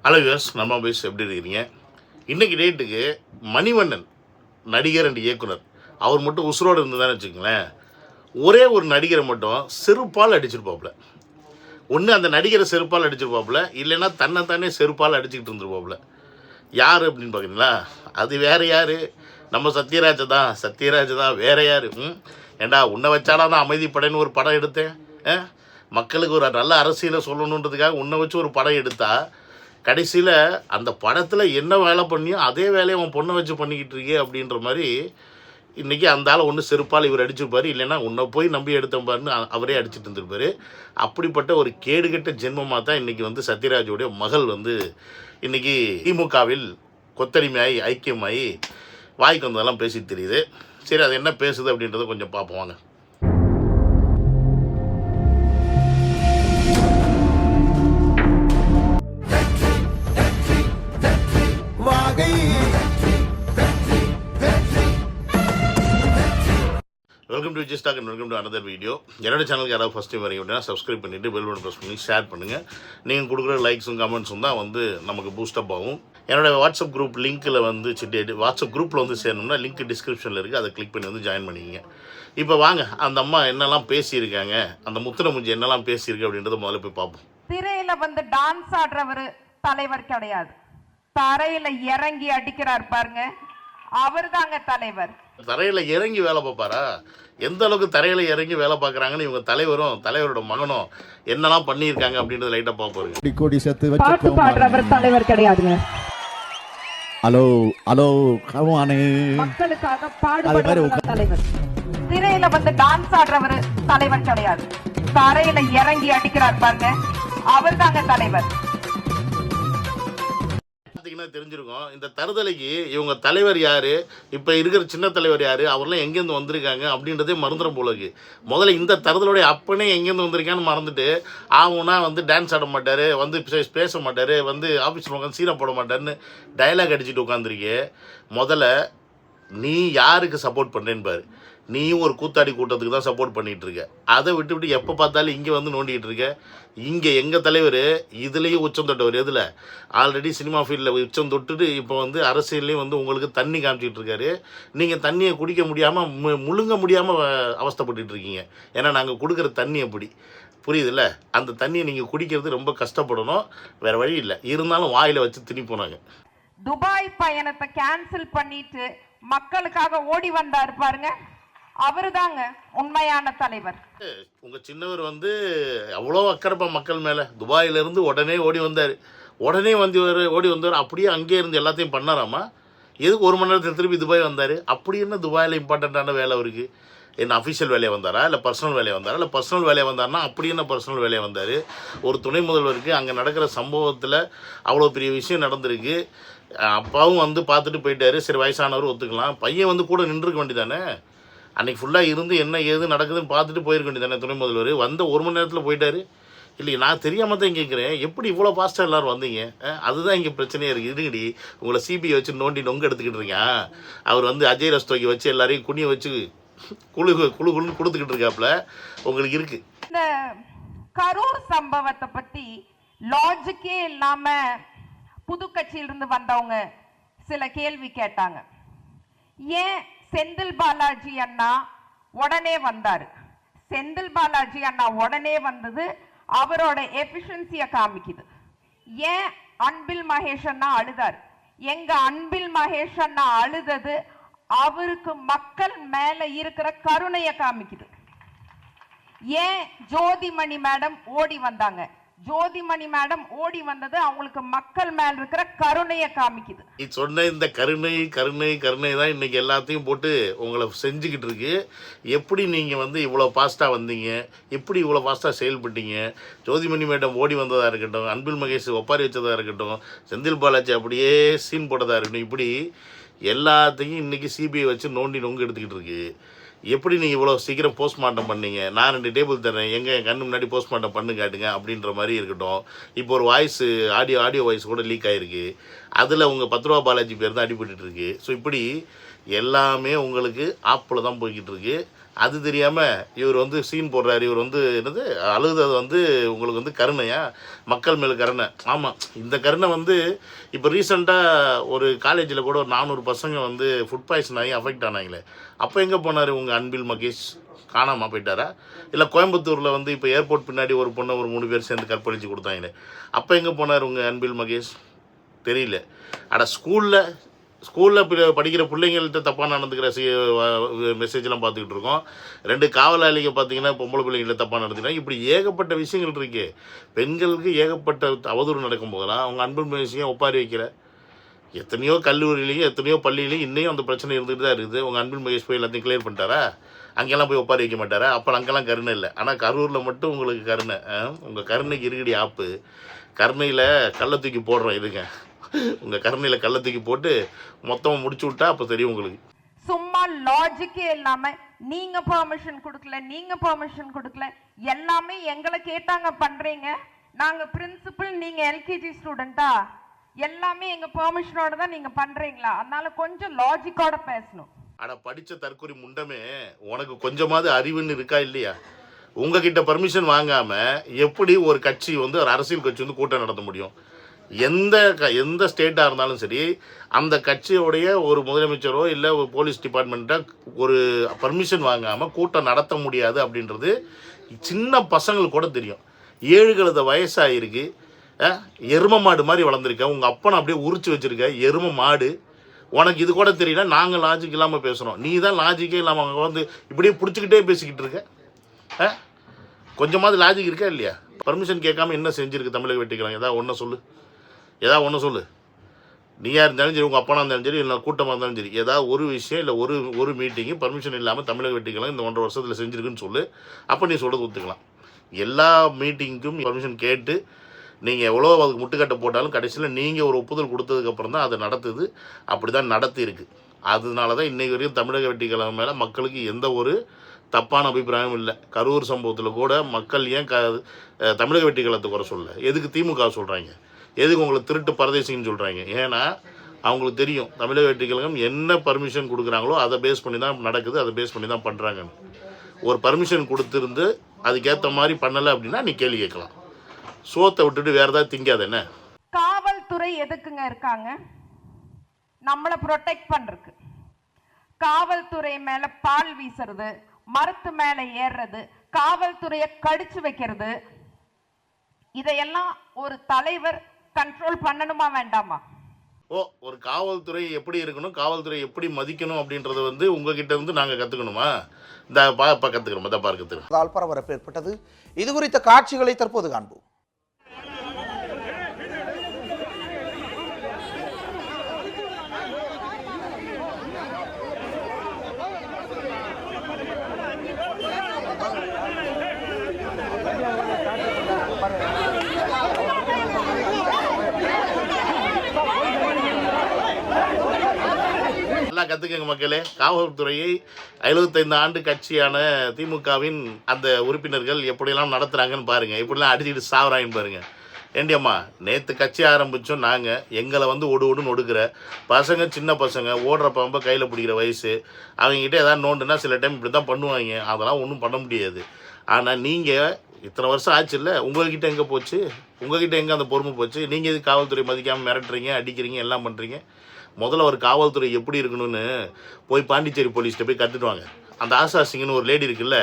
Hello US நம்ம base எப்படி இருக்கிறீங்க? இன்றைக்கி டேட்டுக்கு மணிவண்ணன் நடிகர் அண்ட் இயக்குனர் அவர் மட்டும் உசுரோடு இருந்ததான்னு வச்சுக்கோங்களேன், ஒரே ஒரு நடிகரை மட்டும் செருப்பால் அடிச்சிருப்பாப்புல. ஒன்று அந்த நடிகரை செருப்பால் அடிச்சிருப்பாப்புல, இல்லைன்னா தன்னைத்தானே செருப்பால் அடிச்சுக்கிட்டு இருந்துருப்பாப்புல. யார் அப்படின்னு பார்க்குறீங்களா? அது வேறு யார்? நம்ம சத்யராஜ் தான் வேறு யார்? ஏண்டா உன்னை வச்சாடா நான் அமைதிப்படைன்னு ஒரு படம் எடுத்தேன். மக்களுக்கு ஒரு நல்ல அரசியலை சொல்லணுன்றதுக்காக உன்னை வச்சு ஒரு படம் எடுத்தா, கடைசியில் அந்த படத்தில் என்ன வேலை பண்ணியோ அதே வேலையை அவன் பொண்ணை வச்சு பண்ணிக்கிட்டு இருக்கே அப்படின்ற மாதிரி இன்றைக்கி அந்த ஆளை ஒன்று செருப்பால் இவர் அடிச்சிருப்பார், இல்லைன்னா உன்னை போய் நம்பி எடுத்தப்பாருன்னு அவரே அடிச்சுட்டு இருந்திருப்பார். அப்படிப்பட்ட ஒரு கேடுகட்ட ஜென்மமாக தான் இன்றைக்கி சத்யராஜோடைய மகள் இன்றைக்கி திமுகவில் கொத்தடிமையாகி ஐக்கியமாகி வாய்க்கு வந்ததெல்லாம் பேசிட்டு தெரியுது. சரி, அது என்ன பேசுது அப்படின்றத கொஞ்சம் பார்ப்போம் வாங்க. Welcome to Vijay stock and welcome to another video. என்னோட சேனலுக்கு யாராவது ஃபஸ்ட் டைம் வரீங்க அப்படின்னா சப்ஸ்கிரைப் பண்ணிவிட்டு பெல் பட்டன் ப்ரெஸ் பண்ணி ஷேர் பண்ணுங்கள். நீங்கள் கொடுக்குற லைக்ஸும் கமெண்ட்ஸும் தான் நமக்கு பூஸ்டப் ஆகும். என்னோடய வாட்ஸ்அப் குரூப் லிங்க்கில் வாட்ஸ்அப் குரூப்பில் சேரணும்னா லிங்க் டிஸ்கிரிப்ஷனில் இருக்குது, அதை கிளிக் பண்ணி ஜாயின் பண்ணிக்கிங்க. இப்போ வாங்க, அந்த அம்மா என்னெல்லாம் பேசியிருக்காங்க, அந்த முத்திர முஞ்சி என்னெல்லாம் பேசியிருக்கு அப்படின்றத முதல்ல போய் பார்ப்போம். திரையில டான்ஸ் ஆடுறவர் தலைவர் கிடையாது, தரையில இறங்கி அடிக்கிறார் பாருங்க, அவர் தாங்க தலைவர். தரையில் இறங்கி வேலை பார்ப்பாரா? எந்த அளவுக்கு தரையில் இறங்கி வேலை பார்க்குறாங்கன்னு இவங்க தலைவரோட மகனும் என்னெல்லாம் பண்ணியிருக்காங்க அப்படின்றத லைட்டாக பார்ப்போம். கோடி சேர்த்து பாட்டு பாடுறவர் தலைவர் கிடையாதுங்க. ஹலோ ஹலோ கவானே, மக்களுக்காக பாடுபடுறவர் தலைவர். திரையில டான்ஸ் ஆடுறவர் தலைவர் கிடையாது, தரையில இறங்கி அடிக்கிறார் பாருங்க, அவர் தாங்க தலைவர். தெரிஞ்சிருக்கும் இந்த தருதலைக்கு இவங்க தலைவர் யாரு, இப்ப இருக்கிற சின்ன தலைவர் யாரு, அவர்லாம் எங்கேருந்து வந்திருக்காங்க அப்படின்றதே மறந்துடும் போல இருக்கு. முதல்ல இந்த தருதலுடைய அப்பனே எங்கேருந்து வந்திருக்கான்னு மறந்துட்டு ஆகுனா டான்ஸ் ஆட மாட்டாரு, பேச மாட்டாரு, ஆஃபீஸில் உட்காந்து சீனை போட மாட்டாருன்னு டைலாக் அடிச்சுட்டு உட்காந்துருக்கே. முதல்ல நீ யாருக்கு சப்போர்ட் பண்ணுறேன்னு பாரு. நீயும் ஒரு கூத்தாடி கூட்டத்துக்கு தான் சப்போர்ட் பண்ணிகிட்டு இருக்க. அதை விட்டு எப்போ பார்த்தாலும் இங்கே நோண்டிகிட்டு இருக்க. இங்கே எங்கள் தலைவர் இதுலேயும் உச்சம் தொட்டவர். எதில் ஆல்ரெடி சினிமா ஃபீல்டில் உச்சம் தொட்டுட்டு இப்போ அரசியல்லையும் உங்களுக்கு தண்ணி காமிச்சிட்டு இருக்காரு. நீங்கள் தண்ணியை குடிக்க முடியாமல் முழுங்க முடியாமல் அவஸ்தைப்பட்டு இருக்கீங்க. ஏன்னா நாங்கள் கொடுக்குற தண்ணி அப்படி, புரியுதுல்ல? அந்த தண்ணியை நீங்கள் குடிக்கிறது ரொம்ப கஷ்டப்படணும், வேறு வழி இல்லை. இருந்தாலும் வாயில் வச்சு திணி போனாங்க. துபாய் பயணத்தை கேன்சல் பண்ணிட்டு மக்களுக்காக ஓடி வந்தாரு பாருங்க, அவரு தாங்க உண்மையான தலைவர். உங்க சின்னவர் அவ்வளோ அக்கறைப்பா மக்கள் மேல. துபாயிலிருந்து உடனே ஓடி வந்தார். அப்படியே அங்கே இருந்து எல்லாத்தையும் பண்ணாராமா. எதுக்கு 1 மணி நேரத்தில் திருப்பி துபாய் வந்தார்? அப்படி என்ன துபாயில் இம்பார்ட்டண்ட்டான வேலை அவருக்கு? என்ன அஃபிஷியல் வேலையை வந்தாரா, இல்லை பர்சனல் வேலையை வந்தாரா? இல்லை பர்சனல் வேலையை வந்தார்னா அப்படி என்ன பர்சனல் வேலையை வந்தார்? ஒரு துணை முதல்வருக்கு அங்கே நடக்கிற சம்பவத்தில் அவ்வளோ பெரிய விஷயம் நடந்திருக்கு. அப்பாவும் பார்த்துட்டு போயிட்டாரு. சரி, வயசானவர் ஒத்துக்கலாம். பையன் கூட நின்றுருக்க வேண்டியதானே? அன்றைக்கி ஃபுல்லாக இருந்து என்ன ஏது நடக்குதுன்னு பார்த்துட்டு போயிருக்க வேண்டியதானே துணை முதல்வர்? 1 மணி நேரத்தில் போயிட்டார். இல்லையா? நான் தெரியாமல் தான் கேட்குறேன், எப்படி இவ்வளோ ஃபாஸ்ட்டாக எல்லோரும் வந்தீங்க? அதுதான் இங்கே பிரச்சனையாக இருக்குது. இதுங்கடி உங்களை சிபிஐ வச்சு நொங்கு எடுத்துக்கிட்டு இருக்கேன். அவர் அஜய் ரஸ்தோக்கி வச்சு எல்லாரையும் குனியை வச்சு குழுன்னு கொடுத்துக்கிட்டு இருக்காப்புல உங்களுக்கு இருக்குது. இந்த கரூர் சம்பவத்தை பற்றி லாஜிக்கே இல்லாமல் புது கட்சியிலிருந்து வந்தவங்க சில கேள்வி கேட்டாங்க. ஏன் செந்தில் பாலாஜி அண்ணா உடனே வந்தாரு? செந்தில் பாலாஜி அண்ணா உடனே வந்தது அவரோட எஃபிஷியன்சியை காமிக்குது. ஏன் அன்பில் மகேஷ் அண்ணா அழுதார்? எங்க அன்பில் மகேஷ் அண்ணா அழுதது அவருக்கு மக்கள் மேல இருக்கிற கருணையை காமிக்குது. ஏன் ஜோதிமணி மேடம் ஓடி வந்தாங்க? ஜோதிமணி மேடம் ஓடி வந்தது அவங்களுக்கு மக்கள் மேல் இருக்கிற கருணையை காமிக்குது. சொன்ன இந்த கருணை தான் இன்னைக்கு எல்லாத்தையும் போட்டு உங்களை செஞ்சுக்கிட்டு இருக்கு. எப்படி நீங்கள் இவ்வளோ ஃபாஸ்ட்டாக வந்தீங்க, எப்படி இவ்வளோ ஃபாஸ்ட்டாக செயல்பட்டீங்க? ஜோதிமணி மேடம் ஓடி வந்ததாக இருக்கட்டும், அன்பில் மகேஷ் ஒப்பாரி வச்சதாக இருக்கட்டும், செந்தில் பாலாஜி அப்படியே சீன் போட்டதாக இருக்கட்டும், இப்படி எல்லாத்தையும் இன்றைக்கி சிபிஐ வச்சு நொங்கு எடுத்துக்கிட்டு இருக்கு. எப்படி நீங்கள் இவ்வளோ சீக்கிரம் போஸ்ட்மார்ட்டம் பண்ணீங்க? நான் 2 டேபிள் தரேன், எங்கள் கண்ணு முன்னாடி போஸ்ட்மார்ட்டம் பண்ணு காட்டுங்க அப்படின்ற மாதிரி இருக்கட்டும். இப்போ ஒரு வாய்ஸு ஆடியோ வாய்ஸ் கூட லீக் ஆகிருக்கு. அதில் உங்கள் 10 ரூபா பாலாஜி பேர் தான் அடிபட்டுருக்கு. ஸோ இப்படி எல்லாமே உங்களுக்கு ஆப்பில் தான் போய்கிட்டு இருக்கு. அது தெரியாமல் இவர் வந்து சீன் போடுறாரு. இவர் வந்து என்னது அழுதது வந்து உங்களுக்கு வந்து கருணையா, மக்கள் மேலே கருணை. ஆமாம், இந்த கருணை வந்து இப்போ ரீசெண்டாக ஒரு காலேஜில் கூட ஒரு 400 பசங்க வந்து ஃபுட் பாய்சன் ஆகி அஃபெக்ட் ஆனாங்களே, அப்போ எங்கே போனார் உங்கள் அன்பில் மகேஷ்? காணாமல் போயிட்டாரா? இல்லை கோயம்புத்தூரில் வந்து இப்போ ஏர்போர்ட் பின்னாடி ஒரு பொண்ணை ஒரு 3 பேர் சேர்ந்து கற்பழித்து கொடுத்தாங்களே, அப்போ எங்கே போனார் உங்கள் அன்பில் மகேஷ்? தெரியல. ஆனால் ஸ்கூலில் படிக்கிற பிள்ளைங்கள்ட்ட தப்பாக நடந்துக்கிற மெசேஜ்லாம் பார்த்துக்கிட்டு இருக்கோம். 2 காவலாளிங்க பார்த்தீங்கன்னா பொம்பளை பிள்ளைங்கள்ட்ட தப்பாக நடந்துக்கிறாங்க. இப்படி ஏகப்பட்ட விஷயங்கள் இருக்கு. பெண்களுக்கு ஏகப்பட்ட அவதூறு நடக்கும் போதெல்லாம் அவங்க அன்பில் மகேஷையும் ஒப்பாரி வைக்கிற. எத்தனையோ கல்லூரியிலையும் எத்தனையோ பள்ளியிலையும் இன்னையும் அந்த பிரச்சனை இருந்துகிட்டு தான் இருக்குது. உங்கள் அன்பில் மகேஷ் போய் எல்லாத்தையும் கிளியர் பண்ணிட்டாரா? அங்கெல்லாம் போய் ஒப்பாரி வைக்க மாட்டாரா? அப்போ அங்கெல்லாம் கருணை இல்லை. ஆனால் கரூரில் மட்டும் உங்களுக்கு கருணை. உங்கள் கருணைக்கு இருக்கடி ஆப்பு. கருணையில் கள்ள தூக்கி போடுறோம். இருங்க, உங்கள் கருணையில் கள்ள தூக்கி போட்டு மொத்தமாக முடிச்சு விட்டா அப்போ தெரியும் உங்களுக்கு. சும்மா லாஜிக்கே இல்லாம நீங்க பெர்மிஷன் கொடுக்கல எல்லாமே எங்களை கேட்டாங்க பண்றீங்க. நாங்க பிரின்சிபல், நீங்க எல்கேஜி ஸ்டூடெண்டா, எல்லாமே எங்க பெர்மிஷனோட தான் நீங்க பண்றீங்களா? அதனால கொஞ்சம் லாஜிக்கோட பேசணும். ஆனா படிச்ச தற்கொலை முண்டமே, உனக்கு கொஞ்சமாவது அறிவுன்னு இருக்கா இல்லையா? உங்ககிட்ட பர்மிஷன் வாங்காம எப்படி ஒரு கட்சி வந்து ஒரு அரசியல் கட்சி வந்து கூட்டம் நடத்த முடியும்? எந்த ஸ்டேட்டாக இருந்தாலும் சரி, அந்த கட்சியோடைய ஒரு முதலமைச்சரோ இல்லை ஒரு போலீஸ் டிபார்ட்மெண்ட்டை ஒரு பர்மிஷன் வாங்காமல் கூட்டம் நடத்த முடியாது அப்படின்றது சின்ன பசங்களுக்கு கூட தெரியும். 7 கழுத வயசாகிருக்கு, எரும மாடு மாதிரி வளர்ந்துருக்க, உங்கள் அப்பனை அப்படியே உரிச்சு வச்சுருக்க எரும மாடு. உனக்கு இது கூட தெரியல, நாங்கள் லாஜிக் இல்லாமல் பேசுகிறோம். நீ தான் லாஜிக்கே இல்லாமல் அவங்க வந்து இப்படியே பிடிச்சிக்கிட்டே பேசிக்கிட்டு இருக்க. கொஞ்சமாவது லாஜிக் இருக்கா இல்லையா? பர்மிஷன் கேட்காம என்ன செஞ்சுருக்கு தமிழக வெட்டிக்கலாம்? ஏதாவது ஒன்று சொல்லு. நீயாக இருந்தாலும் சரி, உங்கள் அப்பனா இருந்தாலும் சரி, இல்லை கூட்டமாக இருந்தாலும் சரி, ஏதாவது ஒரு விஷயம் இல்லை ஒரு மீட்டிங்கு பர்மிஷன் இல்லாமல் தமிழக வெட்டிக்கலாம் இந்த 1.5 வருஷத்தில் செஞ்சுருக்குன்னு சொல்லு. அப்போ நீ சொல்கிறது ஒத்துக்கலாம். எல்லா மீட்டிங்க்கும் பர்மிஷன் கேட்டு நீங்கள் எவ்வளோ அதுக்கு முட்டுக்கட்டை போட்டாலும் கடைசியில் நீங்கள் ஒரு ஒப்புதல் கொடுத்ததுக்கப்புறம் தான் அதை நடத்துது. அப்படி தான் நடத்தி இருக்குது. அதனால தான் இன்றைக்கு வரைக்கும் தமிழக வெட்டிக்கழகம் மேலே மக்களுக்கு எந்த ஒரு தப்பான அபிப்பிராயம் இல்லை. கரூர் சம்பவத்தில் கூட மக்கள் ஏன் தமிழக வெட்டிக்கழகத்தை குறை சொல்ல, எதுக்கு திமுக சொல்கிறாங்க, எதுக்கு உங்களை திருட்டு பரதேசின்னு சொல்கிறாங்க? ஏன்னா அவங்களுக்கு தெரியும் தமிழக வெட்டிக்கழகம் என்ன பர்மிஷன் கொடுக்குறாங்களோ அதை பேஸ் பண்ணி தான் நடக்குது, அதை பேஸ் பண்ணி தான் பண்ணுறாங்கன்னு. ஒரு பர்மிஷன் கொடுத்துருந்து அதுக்கேற்ற மாதிரி பண்ணலை அப்படின்னா நீ கேள்வி கேட்கலாம். சோத்தை விட்டுட்டு வேற ஏதாவது திங்காது என்ன? காவல்துறை எதுக்குங்க இருக்காங்க? நம்மளை ப்ரொடெக்ட் பண்றதுக்கு. காவல்துறை மேல பால் வீசுறது, மரத்து மேல ஏறுறது, காவல்துறையை கடிச்சு வைக்கிறது, இதையெல்லாம் ஒரு தலைவர் கண்ட்ரோல் பண்ணணுமா வேண்டாமா? ஒரு காவல்துறை எப்படி இருக்கணும், காவல்துறை எப்படி மதிக்கணும் அப்படின்றத வந்து உங்ககிட்ட இருந்து நாங்கள் கற்றுக்கணுமா? இந்த கற்றுக்கிறோம், அதை பார்க்கறதுக்கு பரபரப்பு ஏற்பட்டது. இது குறித்த காட்சிகளை தற்போது காண்போம். நல்லா கற்றுக்கங்க மக்களே. காவல்துறையை 75 ஆண்டு கட்சியான திமுகவின் அந்த உறுப்பினர்கள் எப்படியெல்லாம் நடத்துகிறாங்கன்னு பாருங்கள், எப்படிலாம் அடிச்சுக்கிட்டு சாவறாங்கன்னு பாருங்கள். ஏண்டியம்மா, நேற்று கட்சி ஆரம்பித்தோம் நாங்கள், எங்களை வந்து ஒடுன்னு ஒடுக்கிற பசங்க, சின்ன பசங்க ஓடுற பம்பை கையில் பிடிக்கிற வயசு, அவங்ககிட்ட எதாவது நோண்டுனா சில டைம் இப்படி தான் பண்ணுவாங்க. அதெல்லாம் ஒன்றும் பண்ண முடியாது. ஆனால் நீங்கள் இத்தனை வருஷம் ஆச்சு இல்லை, உங்கள்கிட்ட எங்கே போச்சு? உங்கள்கிட்ட எங்கே அந்த பொறுமை போச்சு? நீங்கள் எது காவல்துறை மதிக்காமல் மிரட்டுறீங்க, அடிக்கிறீங்க, எல்லாம் பண்ணுறீங்க? முதல்ல ஒரு காவல்துறை எப்படி இருக்கணும்னு போய் பாண்டிச்சேரி போலீஸ்கிட்ட போய் கற்றுட்டு வாங்க. அந்த ஆஷா சிங்னு ஒரு லேடி இருக்குல்ல,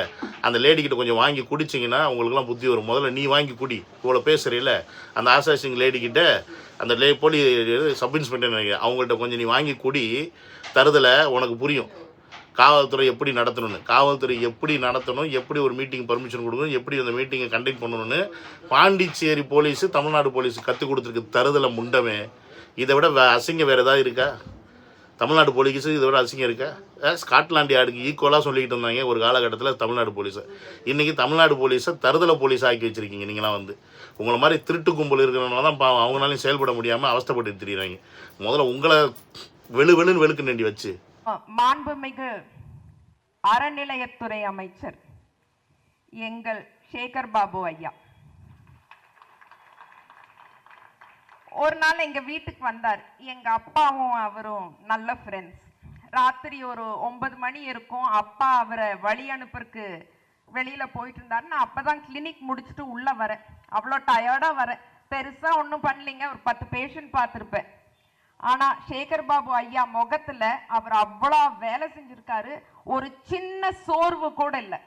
அந்த லேடிக்கிட்ட கொஞ்சம் வாங்கி குடிச்சிங்கன்னா உங்களுக்குலாம் புத்தி வரும். முதல்ல நீ வாங்கி குடி. இவ்வளோ பேசுகிறீல்ல, அந்த ஆஷா சிங் லேடிக்கிட்ட அந்த சப் இன்ஸ்பெக்டர் நினைக்கிறேன், அவங்கள்ட்ட கொஞ்சம் நீ வாங்கி குடி. தருதலை உனக்கு புரியும் காவல்துறை எப்படி நடத்தணும்னு. காவல்துறை எப்படி நடத்தணும், எப்படி ஒரு மீட்டிங் பர்மிஷன் கொடுக்கணும், எப்படி அந்த மீட்டிங்கை கண்டக்ட் பண்ணணும்னு பாண்டிச்சேரி போலீஸு தமிழ்நாடு போலீஸு கற்றுக் கொடுத்துருக்கு. தருதலை முண்டமே. இதை விட அசிங்கம் வேறு ஏதாவது இருக்கா? தமிழ்நாடு போலீஸு இதை விட அசிங்கம் இருக்கா? ஸ்காட்லாண்டு யார்டுக்கு ஈக்குவலாக சொல்லிக்கிட்டு இருந்தாங்க ஒரு காலகட்டத்தில் தமிழ்நாடு போலீஸை. இன்றைக்கி தமிழ்நாடு போலீஸை தருதலை போலீஸ் ஆக்கி வச்சுருக்கீங்க. நீங்களாம் வந்து உங்களை மாதிரி திருட்டு கும்பல் இருக்கிறவங்களால தான் பாவம், அவங்களாலையும் செயல்பட முடியாமல் அவஸ்தைப்பட்டு தெரியுறாங்க. முதல்ல உங்களை வெளுன்னு வெளுக்கு நண்டி வச்சு. மாண்புமிகு அறநிலையத்துறை அமைச்சர் எங்கள் சேகர் பாபு ஐயா ஒரு நாள் எங்க வீட்டுக்கு வந்தார். எங்க அப்பாவும் அவரும் நல்ல ஃப்ரெண்ட்ஸ். ராத்திரி ஒரு 9 மணி இருக்கும். அப்பா அவரை வழி அனுப்புறதுக்கு வெளியில போயிட்டு இருந்தாரு. நான் அப்பதான் கிளினிக் முடிச்சுட்டு உள்ள வரேன். அவ்வளோ டயர்டா வரேன். பெருசா ஒன்றும் பண்ணலைங்க, ஒரு 10 பேஷண்ட் பார்த்துருப்பேன். ஆனா சேகர் பாபு ஐயா முகத்துல அவர் அவ்வளோ வேலை செஞ்சிருக்காரு, ஒரு சின்ன சோர்வு கூட இல்லை.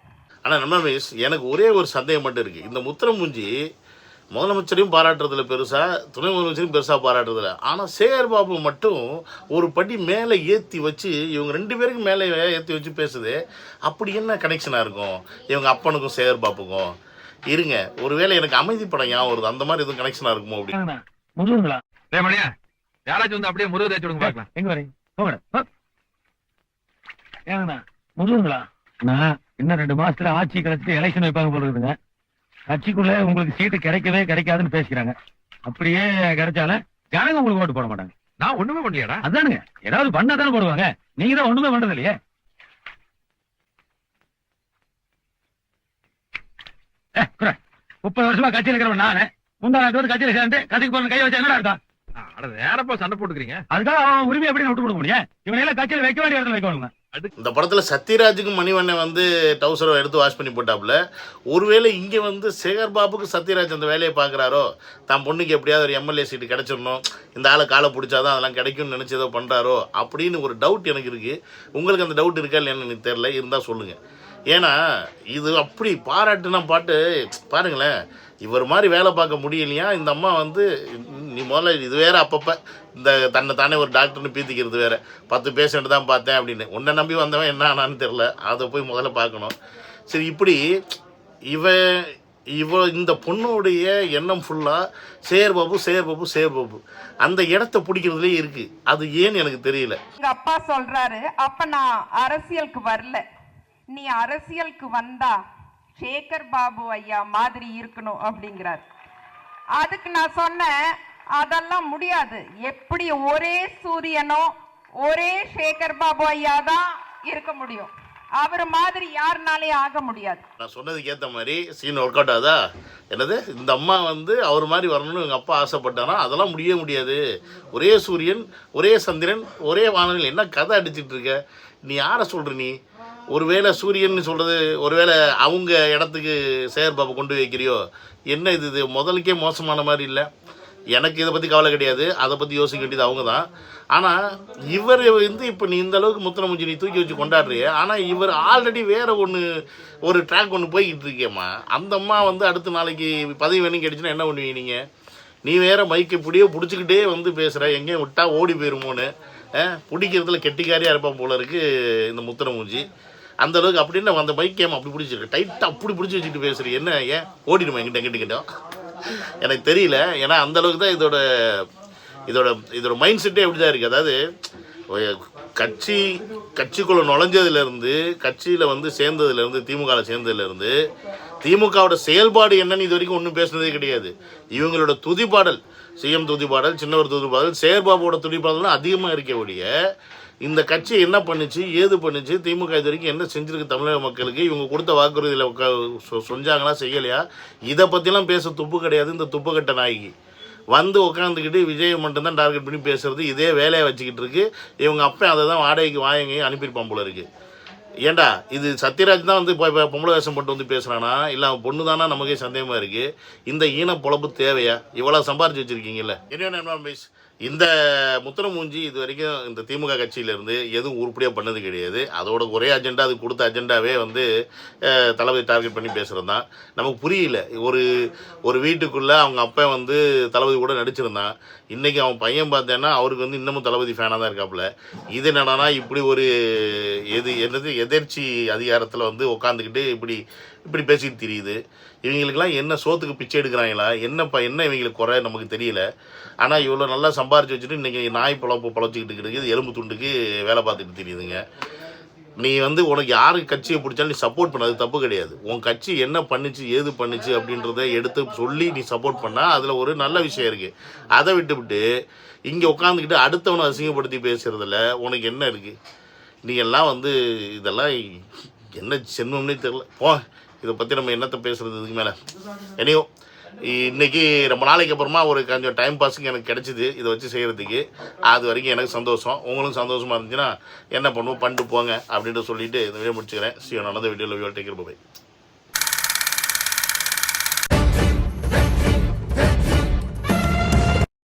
ஆனால் நம்ம மிஸ் எனக்கு ஒரே ஒரு சந்தேகம் மட்டும் இருக்குது. இந்த முத்திரமூஞ்சி முதலமைச்சரையும் பாராட்டுறதுல பெருசாக, துணை முதலமைச்சரையும் பெருசாக பாராட்டுறதில்ல. ஆனால் சேகர் பாபு மட்டும் ஒரு படி மேலே ஏற்றி வச்சு இவங்க 2 பேருக்கும் மேலே ஏற்றி வச்சு பேசுது. அப்படி என்ன கனெக்ஷனாக இருக்கும் இவங்க அப்பனுக்கும் சேகர் பாபுக்கும்? இருங்க, ஒருவேளை எனக்கு அமைதி படம் ஞாபகம் வருது, அந்த மாதிரி எதுவும் கனெக்ஷனாக இருக்குமோ அப்படி? முருகங்களா ரேமணியா யாராச்சும் வந்து அப்படியே முருகை தேய்ச்சி விடுங்க பார்க்கலாம். எங்க வரீங்க போங்க. ஏங்கண்ணா முருகங்களா, நான் இன்னும் 2 மாசத்துல ஆட்சி கலைச்சிட்டு எலெக்ஷன் வைப்பாங்க போல இருக்குதுங்க. கட்சிக்குள்ள உங்களுக்கு சீட்டு கிடைக்கவே கிடைக்காதுன்னு பேசிக்கிறாங்க. அப்படியே கிடைச்சாலும் ஜனங்க உங்களுக்கு ஓட்டு போட மாட்டாங்க. நான் ஒண்ணுமே பண்ணலையாடா? அதானுங்க, ஏதாவது பண்ணா தானே போடுவாங்க. நீங்க தான் ஒண்ணுமே பண்றது இல்லையே. 30 வருஷமா கட்சியில் இருக்கிறவன் நானு. முந்தாள் கட்சியில சேர்ந்து கட்சிக்கு போன கை வச்சா என்னடா அர்த்தம்? நேரப்பா சண்டை போட்டுக்கிறீங்க. அதுக்காக அவன் உரிமை எப்படி விட்டு கொடுக்க முடியும்? இவனையெல்லாம் கட்சியில வைக்க வேண்டிய இடத்துல வைக்கணுங்க. இந்த படத்தில் சத்யராஜுக்கும் மணிவண்ணன் வந்து டவுசரை எடுத்து வாஷ் பண்ணி போட்டாப்புல. ஒருவேளை இங்கே வந்து சேகர் பாபுக்கு சத்யராஜ் அந்த வேலையை பார்க்குறாரோ, தான் பொண்ணுக்கு எப்படியாவது ஒரு எம்எல்ஏ சீட்டு கிடைச்சிடணும், இந்த ஆளை காலை பிடிச்சாதான் அதெல்லாம் கிடைக்கும்னு நினச்சி ஏதோ பண்ணுறாரோ அப்படின்னு ஒரு டவுட் எனக்கு இருக்குது. உங்களுக்கு அந்த டவுட் இருக்கா இல்லைன்னு எனக்கு தெரில, இருந்தால் சொல்லுங்கள். ஏன்னா இது அப்படி பாராட்டுனா பாட்டு பாருங்களேன், இவர் மாதிரி வேலை பார்க்க முடியலையா இந்த அம்மா வந்து. நீ முதல்ல இது வேற, அப்பப்போ இந்த தன்னை தானே ஒரு டாக்டர்னு பீத்திக்கிறது வேற. 10 பேஷண்ட் தான் பார்த்தேன் அப்படின்னு உன்னை நம்பி வந்தவன் என்ன ஆனான்னு தெரில, அதை போய் முதல்ல பார்க்கணும். சரி, இப்படி இவ இந்த பொண்ணுடைய எண்ணம் ஃபுல்லாக சேகர் பாபு அந்த இடத்த பிடிக்கிறதுலேயே இருக்குது. அது ஏன்னு எனக்கு தெரியல. எங்க அப்பா சொல்றாரு, அப்ப நான் அரசியலுக்கு வரல, நீ அரசியலுக்கு வந்தா சேகர் பாபு ஐயா மாதிரி இருக்கணும் அப்படிங்கிறார். அதுக்கு நான் சொன்னேன், அதெல்லாம் முடியாது. எப்படி ஒரே சூரியனோ ஒரே சேகர் பாபு ஐயா தான் இருக்க முடியும், அவர் மாதிரி யாருனாலே ஆக முடியாது. நான் சொன்னதுக்கு ஏற்ற மாதிரி சீன் ஒர்க் அவுட் ஆகுதா? என்னது, இந்த அம்மா வந்து அவர் மாதிரி வரணும்னு எங்கள் அப்பா ஆசைப்பட்டானா அதெல்லாம் முடியவே முடியாது. ஒரே சூரியன், ஒரே சந்திரன், ஒரே வானவில், என்ன கதை அடிச்சிட்டு இருக்க நீ? யாரை சொல்கிற நீ? ஒருவேளை சூரியன் சொல்கிறது, ஒருவேளை அவங்க இடத்துக்கு சேகர் பாபு கொண்டு வைக்கிறியோ என்ன? இது முதலுக்கே மோசமான மாதிரி இல்லை. எனக்கு இதை பற்றி கவலை கிடையாது, அதை பற்றி யோசிக்க வேண்டியது அவங்க தான். ஆனால் இவர் வந்து இப்போ நீ இந்த அளவுக்கு முத்திரமூஞ்சி நீ தூக்கி வச்சு கொண்டாடுறிய, ஆனால் இவர் ஆல்ரெடி வேறு ஒரு ட்ராக் ஒன்று போய்கிட்டு இருக்கேம்மா. அந்த அம்மா வந்து அடுத்த நாளைக்கு பதவி வேணும் கிடைச்சுன்னா என்ன பண்ணுவீங்க நீங்கள்? நீ வேற மைக்கு பிடிச்சிக்கிட்டே வந்து பேசுகிற, எங்கேயும் விட்டா ஓடி போயிருமோன்னு. பிடிக்கிறதுல கெட்டிக்காரியாக இருப்பான் போல இருக்கு இந்த முத்திரமூஞ்சி. அந்த அளவுக்கு அப்படின்னு அந்த மைக் கேம் அப்படி பிடிச்சிருக்கு, டைட்டாக அப்படி பிடிச்சி வச்சுட்டு பேசுகிறீங்க. என்ன ஏன் ஓடிடுமா எங்கிட்ட எனக்கு தெரியல. ஏன்னா அந்த அளவுக்கு தான் இதோட மைண்ட் செட்டே எப்படி தான் இருக்குது. அதாவது கட்சிக்குள்ளே நுழைஞ்சதுலேருந்து, கட்சியில் வந்து சேர்ந்ததுலேருந்து, திமுகவில் சேர்ந்ததுலேருந்து, திமுகவோட செயல்பாடு என்னன்னு இது வரைக்கும் ஒன்றும் பேசுனதே கிடையாது. இவங்களோட துதிப்பாடல், சிஎம் துதிப்பாடல், சின்னவர் துதிப்பாடல், சேகர்பாபுவோட துதிப்பாடல்லாம் அதிகமாக இருக்க ஒழிய இந்த கட்சி என்ன பண்ணுச்சு, ஏது பண்ணுச்சு, திமுக இது வரைக்கும் என்ன செஞ்சுருக்கு தமிழக மக்களுக்கு, இவங்க கொடுத்த வாக்குறுதியில் செஞ்சாங்களா செய்யலையா, இதை பற்றிலாம் பேச துப்பு கிடையாது. இந்த துப்புக்கட்ட நாய்க்கு வந்து உட்காந்துக்கிட்டு விஜய் மட்டும்தான் டார்கெட் பண்ணி பேசுகிறது, இதே வேலையை வச்சுக்கிட்டு இருக்கு. இவங்க அப்போ அதை தான் வாடகைக்கு வாங்கி அனுப்பியிருப்பான் போல இருக்குது. ஏண்டா இது சத்யராஜ் தான் வந்து இப்போ பொம்பளை வேஷம் போட்டு வந்து பேசுகிறானா இல்லை அவன் பொண்ணு தானா? நமக்கே சந்தேகமாக இருக்குது. இந்த ஈன பொழப்பு தேவையா? இவ்வளோ சம்பாரிச்சு வச்சுருக்கீங்கல்ல. என்ன மிஸ், இந்த முத்திரமூஞ்சி இது வரைக்கும் இந்த திமுக கட்சியிலேருந்து எதுவும் உருப்படியாக பண்ணது கிடையாது. அதோட ஒரே அஜெண்டா, அது கொடுத்த அஜெண்டாவே வந்து தளபதி டார்கெட் பண்ணி பேசுகிறது தான். நமக்கு புரியல. ஒரு வீட்டுக்குள்ளே அவங்க அப்பா வந்து தளபதி கூட நடிச்சிருந்தான். இன்றைக்கி அவன் பையன் பார்த்தேன்னா அவருக்கு வந்து இன்னமும் தளபதி ஃபேனாக தான் இருக்காப்புல. இது என்னடானா இப்படி ஒரு எதிர்ச்சி அதிகாரத்தில் வந்து உட்காந்துக்கிட்டு இப்படி பேசிட்டு தெரியுது. இவங்களுக்கெல்லாம் என்ன சோத்துக்கு பிச்சை எடுக்கிறாங்களா? என்ன இவங்களுக்கு குறை நமக்கு தெரியல. ஆனால் இவ்வளோ நல்லா சம்பாரிச்சு வச்சுட்டு இன்றைக்கி நாய் பொழச்சிக்கிட்டு இருக்குது, எலும்பு துண்டுக்கு வேலை பார்த்துட்டு தெரியுதுங்க. நீ வந்து உனக்கு யாருக்கு கட்சியை பிடிச்சாலும் நீ சப்போர்ட் பண்ண, அது தப்பு கிடையாது. உன் கட்சி என்ன பண்ணுச்சு, ஏது பண்ணுச்சு அப்படின்றத எடுத்து சொல்லி நீ சப்போர்ட் பண்ணால் அதில் ஒரு நல்ல விஷயம் இருக்குது. அதை விட்டுவிட்டு இங்கே உட்காந்துக்கிட்டு அடுத்தவனை அசிங்கப்படுத்தி பேசுகிறதுல உனக்கு என்ன இருக்குது? நீ எல்லாம் வந்து இதெல்லாம் என்ன சென்மம்னே தெரில. இதை பற்றி நம்ம என்னத்தை பேசுகிறது இதுக்கு மேலே? என்னையோ இன்றைக்கி ரொம்ப நாளைக்கு அப்புறமா ஒரு கொஞ்சம் டைம் பாஸுக்கு எனக்கு கிடச்சிது இதை வச்சு செய்கிறதுக்கு. அது வரைக்கும் எனக்கு சந்தோஷம். உங்களுக்கும் சந்தோஷமாக இருந்துச்சுன்னா என்ன பண்ணுவோம் பண்ணிட்டு போங்க அப்படின்ட்டு சொல்லிவிட்டு இந்த வீடியோ முடிச்சுக்கிறேன். See you on another video. Love you all. Take care. Bye.